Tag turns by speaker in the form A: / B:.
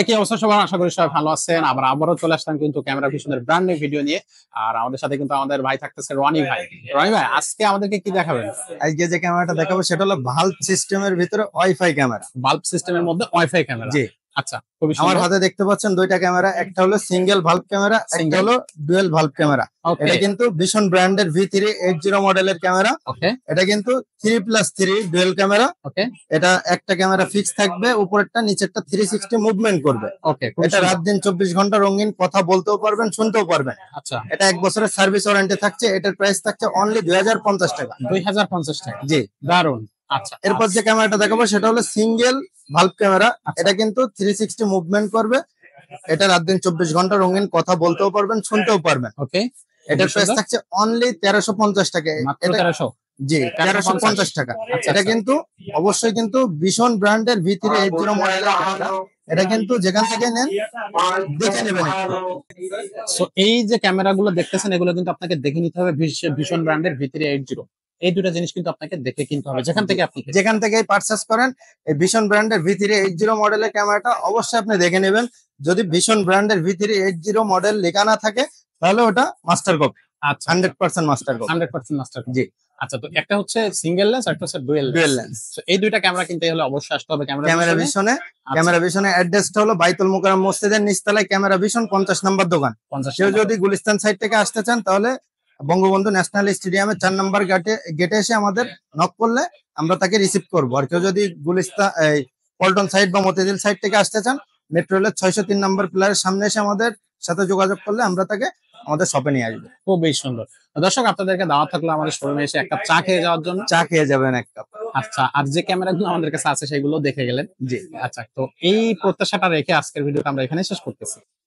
A: কি অবস্থা সবার? আশা করি সবাই ভালো আছেন। আবারও চলে আসলাম কিন্তু ক্যামেরা ভিশনের ব্র্যান্ড নিউ ভিডিও নিয়ে। আর আমাদের সাথে কিন্তু আমাদের ভাই থাকতেছে রনি ভাই। রনি ভাই, আজকে আমাদেরকে কি দেখাবেন?
B: আজকে যে ক্যামেরাটা দেখাবো সেটা হলো ভালভ সিস্টেমের ভিতরে ওয়াইফাই ক্যামেরা।
A: বাল্ব সিস্টেমের মধ্যে ওয়াইফাই ক্যামেরা।
B: জি,
A: আচ্ছা, খুবই
B: আমার
A: সুন্দর।
B: হাতে দেখতে পাচ্ছেন দুইটা ক্যামেরা, একটা হলো সিঙ্গেল ভালভ ক্যামেরা, একটা
A: সিঙ্গেল,
B: হলো ডুয়েল ভালভ ক্যামেরা।
A: ওকে
B: এটা কিন্তু ভীষণ ব্র্যান্ডের V380 মডেলের ক্যামেরা।
A: ওকে
B: এটা কিন্তু 3+3 ডুয়েল ক্যামেরা।
A: ওকে
B: এটা একটা ক্যামেরা ফিক্স থাকবে, উপরেরটা নিচেরটা 360 মুভমেন্ট করবে।
A: ওকে, খুবই
B: এটা
A: সুন্দর।
B: রাত দিন 24 ঘন্টা রঙিন, কথা বলতেও পারবেন, শুনতেও পারবেন।
A: আচ্ছা,
B: এটা 1 বছরের সার্ভিস ওয়ারেন্টি থাকছে। এটার প্রাইস থাকছে অনলি 2050 টাকা।
A: 2050 টাকা।
B: জি,
A: দারুন। আচ্ছা,
B: এরপর যে ক্যামেরাটা দেখাবো সেটা হলো সিঙ্গেল ভালভ ক্যামেরা।
A: আচ্ছা।
B: এটা কিন্তু 360 মুভমেন্ট করবে। এটা রাত দিন 24 ঘন্টা রঙিন, কথা বলতেও পারবেন, শুনতেও পারবেন।
A: ওকে,
B: এটার প্রাইস থাকছে অনলি 1350 টাকা।
A: মাত্র
B: এটা
A: 1300।
B: জি,
A: 1350
B: 1350 টাকা।
A: আচ্ছা,
B: এটা
A: আচ্ছা।
B: কিন্তু অবশ্যই কিন্তু ভীষণ ব্র্যান্ডের V380 মডেলের ক্যামেরা। এটা কিন্তু যেখান থেকে নেন দেখে নেবেন একটু।
A: সো এই যে ক্যামেরাগুলো দেখতেছেন, এগুলো কিন্তু আপনাকে দেখে নিতে হবে ভীষণ ব্র্যান্ডের V380। এই দুটো জিনিস কিন্তু আপনাকে দেখে কিনতে হবে যেখান থেকে আপনি কিনবেন।
B: যেখান থেকে পারচেস করেন, এই ভীষণ ব্র্যান্ডের V380 মডেলের ক্যামেরাটা অবশ্যই আপনি দেখে নেবেন। যদি ভীষণ ব্র্যান্ডের V380 মডেল লেখা না থাকে তাহলে ওটা মাস্টার কপি,
A: আচ্ছা,
B: 100% মাস্টার কপি।
A: 100% মাস্টার।
B: জি,
A: আচ্ছা, তো একটা হচ্ছে সিঙ্গেল লেন্স, একটা হচ্ছে ডুয়েল
B: ডুয়েল
A: লেন্স।
B: লেন্স।
A: তো এই দুইটা ক্যামেরা কিনতে হলে অবশ্যই আসতে হবে ক্যামেরা
B: ক্যামেরা
A: ভিশনে।
B: ভিশনে।
A: আচ্ছা,
B: ক্যামেরা ভিশনে অ্যাড্রেসটা হলো বাইতুল মোকাররম মসজিদের নিচতলায় ক্যামেরা ভিশন 50 নম্বর দোকান।
A: 50
B: কেউ
A: টাকা।
B: যদি গুলিস্তান সাইড থেকে আসতে চান তাহলে বঙ্গবন্ধু ন্যাশনাল স্টেডিয়ামের 4 নম্বর গেটে এসে আমাদের নক করলে আমরা তাকে রিসিভ করবো। আর কেউ যদি গুলিস্তান এই পল্টন সাইড বা মতিঝিল সাইড থেকে আসতে চান, মেট্রো রেলের 603 নম্বর পিলারের সামনে এসে আমাদের সাথে যোগাযোগ করলে আমরা তাকে আমাদের শপে নিয়ে আসবো।
A: খুবই সুন্দর। তো দর্শক, আপনাদেরকে দাওয়াত থাকলো আমাদের শোরুমে এসে এক কাপ চা খেয়ে যাওয়ার জন্য।
B: চা খেয়ে যাবেন এক কাপ।
A: আচ্ছা, আর যে ক্যামেরাগুলো আমাদের কাছে আছে সেগুলো দেখে গেলেন।
B: জি।
A: আচ্ছা, তো এই প্রত্যাশাটা রেখে আজকের ভিডিওটা আমরা এখানে শেষ করতেছি।